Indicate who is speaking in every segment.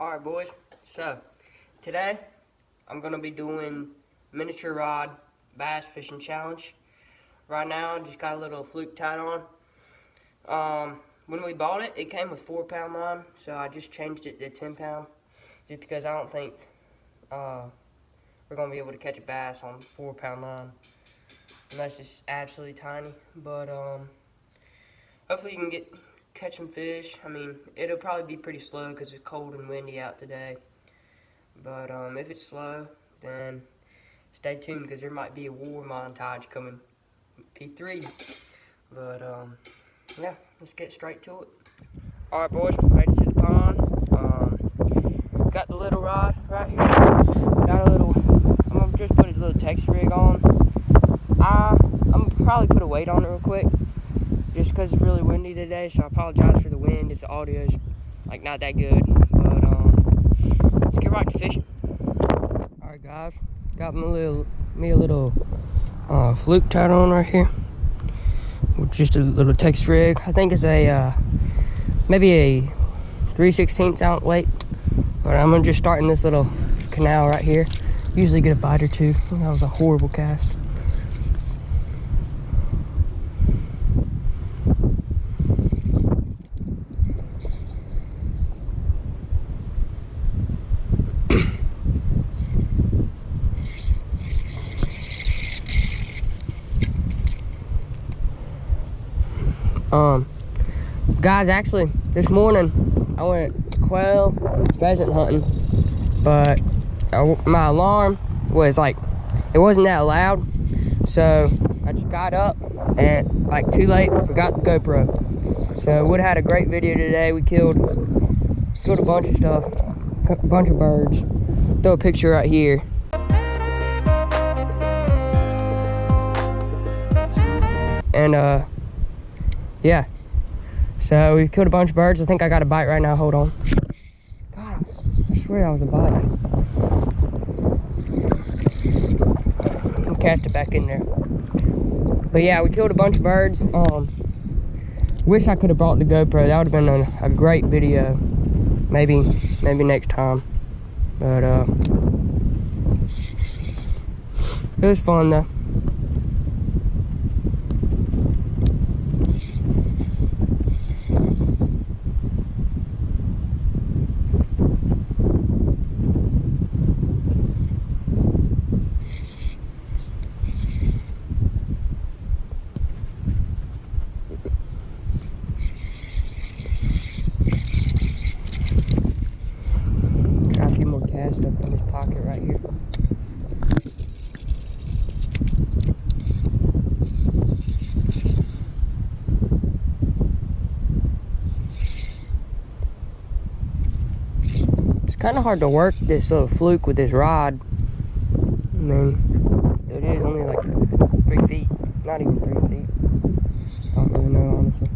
Speaker 1: Alright boys, so today I'm going to be doing miniature rod bass fishing challenge. Right now I just got a little fluke tied on. When we bought it, it came with 4-pound line, so I just changed it to 10-pound just because I don't think we're going to be able to catch a bass on 4-pound line unless it's absolutely tiny. But hopefully you can catch some fish. I mean, it'll probably be pretty slow because it's cold and windy out today. But if it's slow, then stay tuned because there might be a war montage coming, P3. But yeah, let's get straight to it. Alright boys, ready to the pond. Got the little rod right here. Got a little, I'm gonna just put a little text rig on. I'm gonna probably put a weight on it real quick, just because it's really windy today, so I apologize for the wind if the audio's like not that good. But let's get right to fishing. Alright guys, got me a little fluke tied on right here with just a little text rig. I think it's a maybe a 3/16 ounce weight, but I'm gonna just start in this little canal right here. Usually get a bite or two. That was a horrible cast. Guys, actually, this morning I went quail pheasant hunting, but my alarm was like, it wasn't that loud, so I just got up and like too late, forgot the GoPro. So would have had a great video today. We killed a bunch of stuff, a bunch of birds. Throw a picture right here. And yeah, so we killed a bunch of birds. I think I got a bite right now. Hold on. God, I swear that was a bite. I'll cast it back in there. But yeah, we killed a bunch of birds. Wish I could have brought the GoPro. That would have been a great video. Maybe next time. But it was fun though. Cast up in this pocket right here. It's kind of hard to work this little fluke with this rod. I mean, it is only like 3 feet, not even 3 feet. I don't really know, honestly.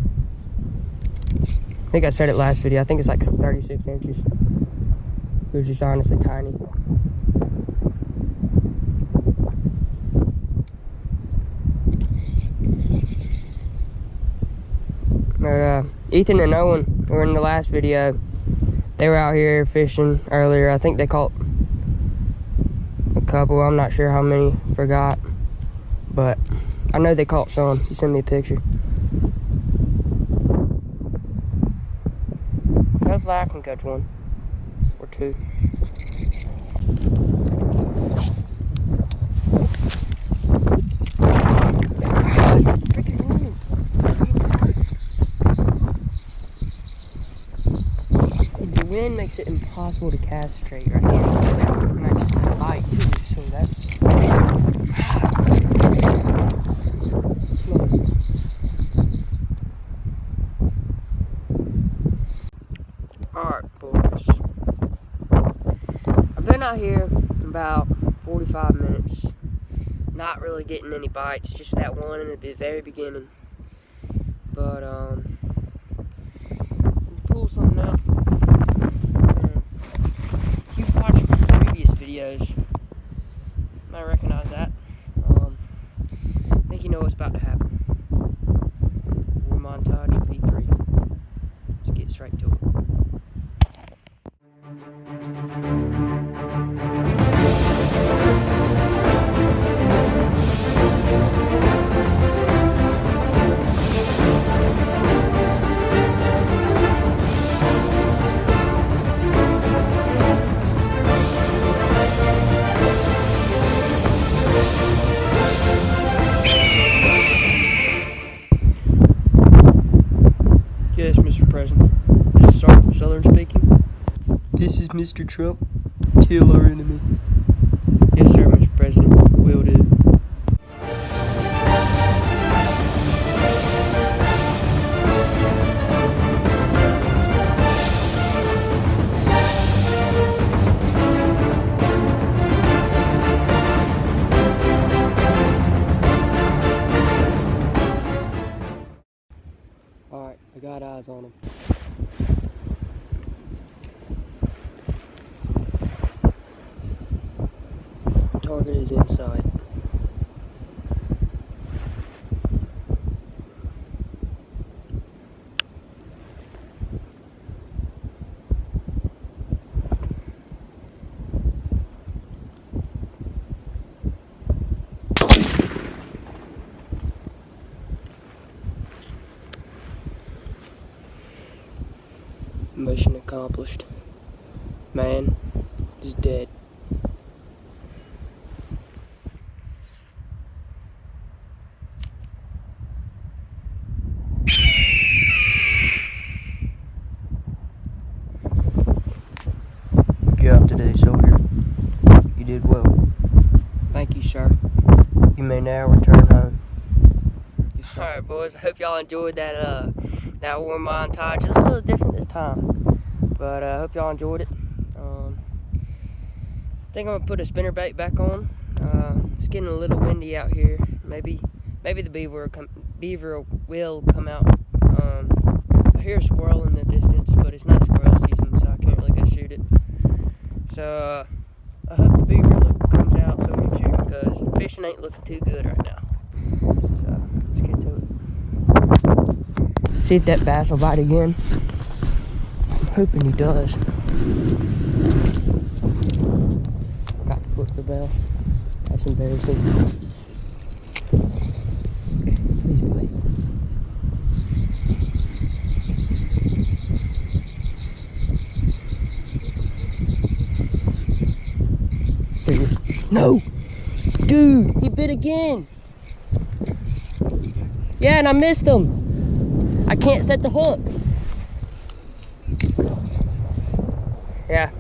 Speaker 1: I think I said it last video. I think it's like 36 inches. It was just honestly tiny. But Ethan and Owen were in the last video. They were out here fishing earlier. I think they caught a couple. I'm not sure how many, forgot. But I know they caught some. He sent me a picture. Hopefully I can catch one or two. The wind makes it impossible to cast straight right here. And I just had a bite too, so that's... Alright boys, I've been out here about 45 minutes, not really getting any bites, just that one in the very beginning. But pull something out. If you've watched my previous videos, you might recognize that. I think you know what's about to happen. War montage P3. Let's get straight to it. This is Mr. Trump. Kill our enemy. Yes, sir, Mr. President. Will do. Alright, I got eyes on him. Target is inside. Mission accomplished. Man is dead. Good job today, soldier. You did well. Thank you, sir. You may now return home. Yes, sir. Alright, boys. I hope y'all enjoyed that that war montage. It was a little different this time, but I hope y'all enjoyed it. I think I'm gonna put a spinnerbait back on. It's getting a little windy out here. Maybe the beaver will come out. I hear a squirrel in the distance, but it's not squirrel season, so I can't really go shoot it. So I hope the beaver comes out so we can shoot, because the fishing ain't looking too good right now. So let's get to it. See if that bass will bite again. I'm hoping he does. Got to flip the bell. That's embarrassing. Please bite. There he is. No! Dude, he bit again! Yeah, and I missed him. I can't set the hook. Yeah.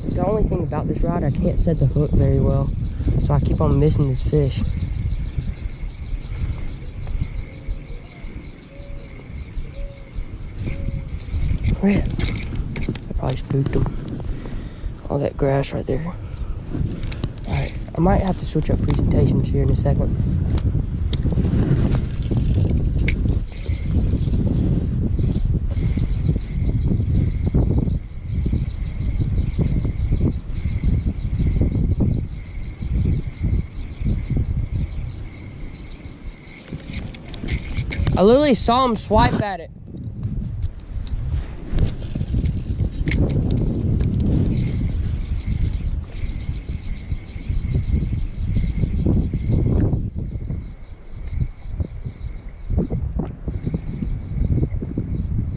Speaker 1: The only thing about this rod, I can't set the hook very well. So I keep on missing this fish. Rip. I probably spooked him. All that grass right there. Alright, I might have to switch up presentations here in a second. I literally saw him swipe at it.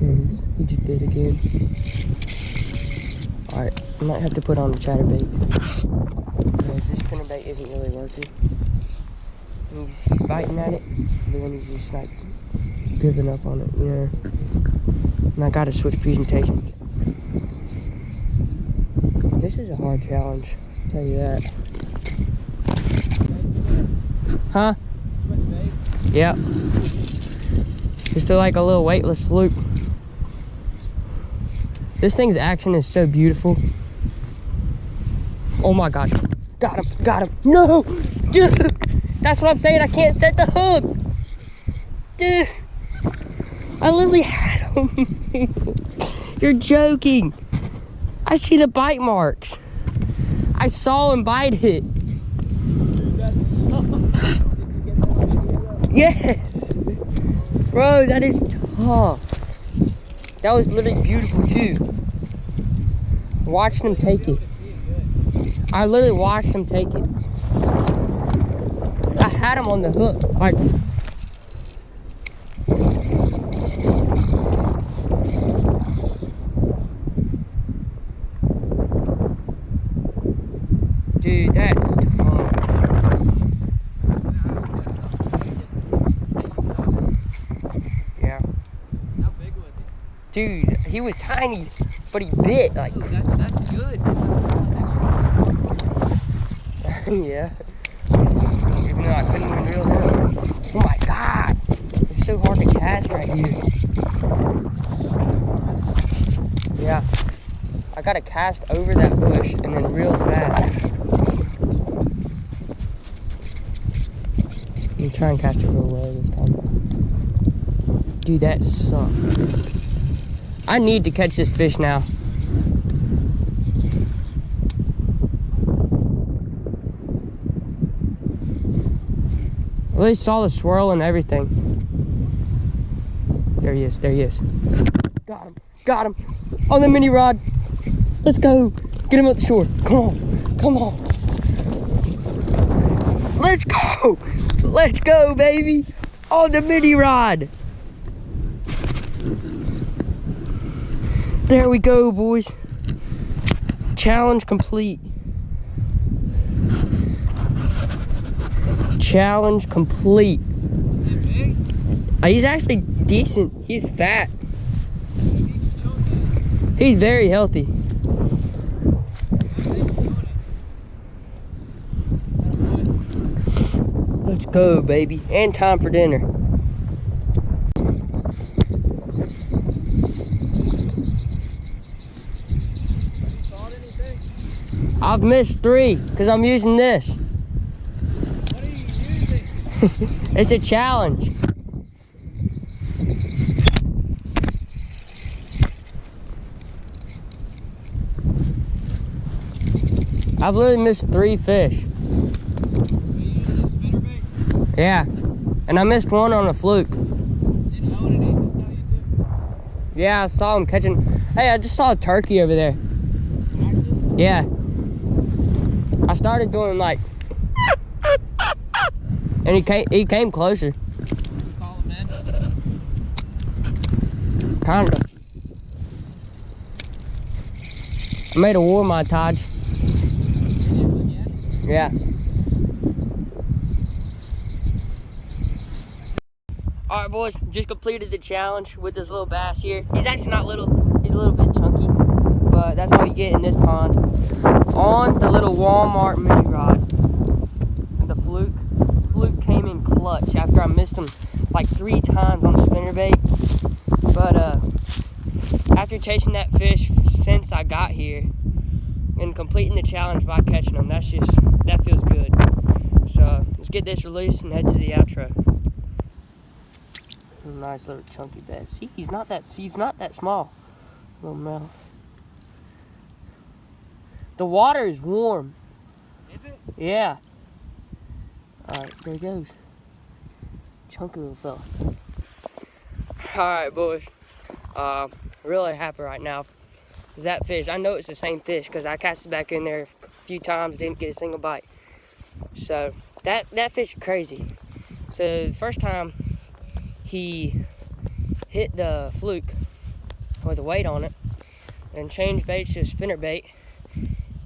Speaker 1: There it is. He just bit again. Alright, I might have to put on the chatterbait. Because this spinnerbait isn't really working. He's biting at it, but then he's just like giving up on it, you know. And I gotta switch presentations. This is a hard challenge, I'll tell you that. Huh? Yep. Just like a little weightless fluke. This thing's action is so beautiful. Oh my god. Got him, got him. No! Dude! That's what I'm saying, I can't set the hook! Dude! I literally had him. You're joking. I see the bite marks. I saw him bite it. Yes! Bro, that is tough. That was literally beautiful too. Watching him take it. I literally watched him take it. I had him on the hook. Like, dude, that's tough. Yeah. How big was he? Dude, he was tiny. but he bit like.
Speaker 2: Ooh, that's good.
Speaker 1: Yeah. Even though I couldn't even reel him. Oh my God! It's so hard to cast right here. Yeah. I gotta cast over that bush and then reel fast. Let me try and cast it real low this time. Dude, that sucked. I need to catch this fish now. I really saw the swirl and everything. There he is, there he is. Got him on the mini rod. Let's go, get him up the shore. Come on. Let's go, baby, on the mini rod. There we go, boys. Challenge complete. Challenge complete. He's actually decent. He's fat. He's very healthy. Let's go, baby. And time for dinner. I've missed 3 because I'm using this.
Speaker 2: What are you using?
Speaker 1: It's a challenge. I've literally missed 3 fish. Yeah, and I missed 1 on a fluke. Yeah, I saw him catching. Hey, I just saw a turkey over there. Yeah. I started doing like, and he came closer. Kinda. I made a war montage. Yeah. Alright, boys, just completed the challenge with this little bass here. He's actually not little, he's a little bit chunky, but that's all you get in this pond. On the little Walmart mini rod. And the fluke came in clutch after I missed him like 3 times on the spinnerbait. But after chasing that fish since I got here and completing the challenge by catching them, that feels good. So let's get this released and head to the outro. Nice little chunky bass. See, he's not that small. Little mouth. The water is warm.
Speaker 2: Is it?
Speaker 1: Yeah. Alright, there he goes. Chunky little fella. Alright, boys. Really happy right now. Cause that fish, I know it's the same fish because I casted back in there a few times, didn't get a single bite. So that fish is crazy. So the first time he hit the fluke with a weight on it and changed baits to a spinnerbait,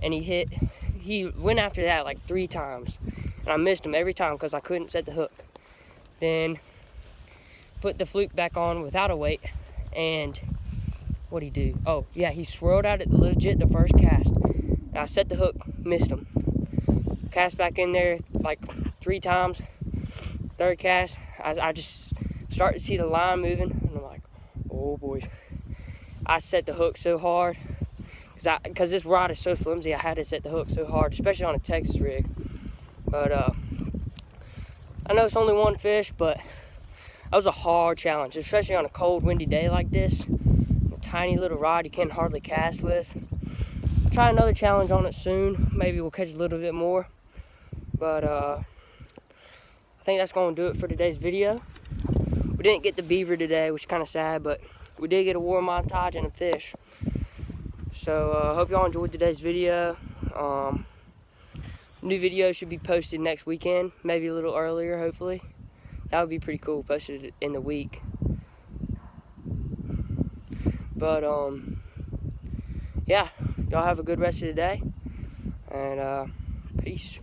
Speaker 1: and he went after that like 3 times, and I missed him every time because I couldn't set the hook. Then put the fluke back on without a weight, and what'd he do? Oh yeah, he swirled out it legit the first cast, and I set the hook, missed him. Cast back in there like 3 times. 3rd cast, I just started to see the line moving, and I'm like, oh boys. I set the hook so hard because this rod is so flimsy. I had to set the hook so hard, especially on a Texas rig. But I know it's only 1 fish, but that was a hard challenge, especially on a cold, windy day like this. A tiny little rod you can't hardly cast with. Try another challenge on it soon. Maybe we'll catch a little bit more. But I think that's going to do it for today's video. We didn't get the beaver today, which is kind of sad, but we did get a war montage and a fish. So hope y'all enjoyed today's video. New video should be posted next weekend, maybe a little earlier, hopefully. That would be pretty cool, posted in the week. But yeah, y'all have a good rest of the day, and peace.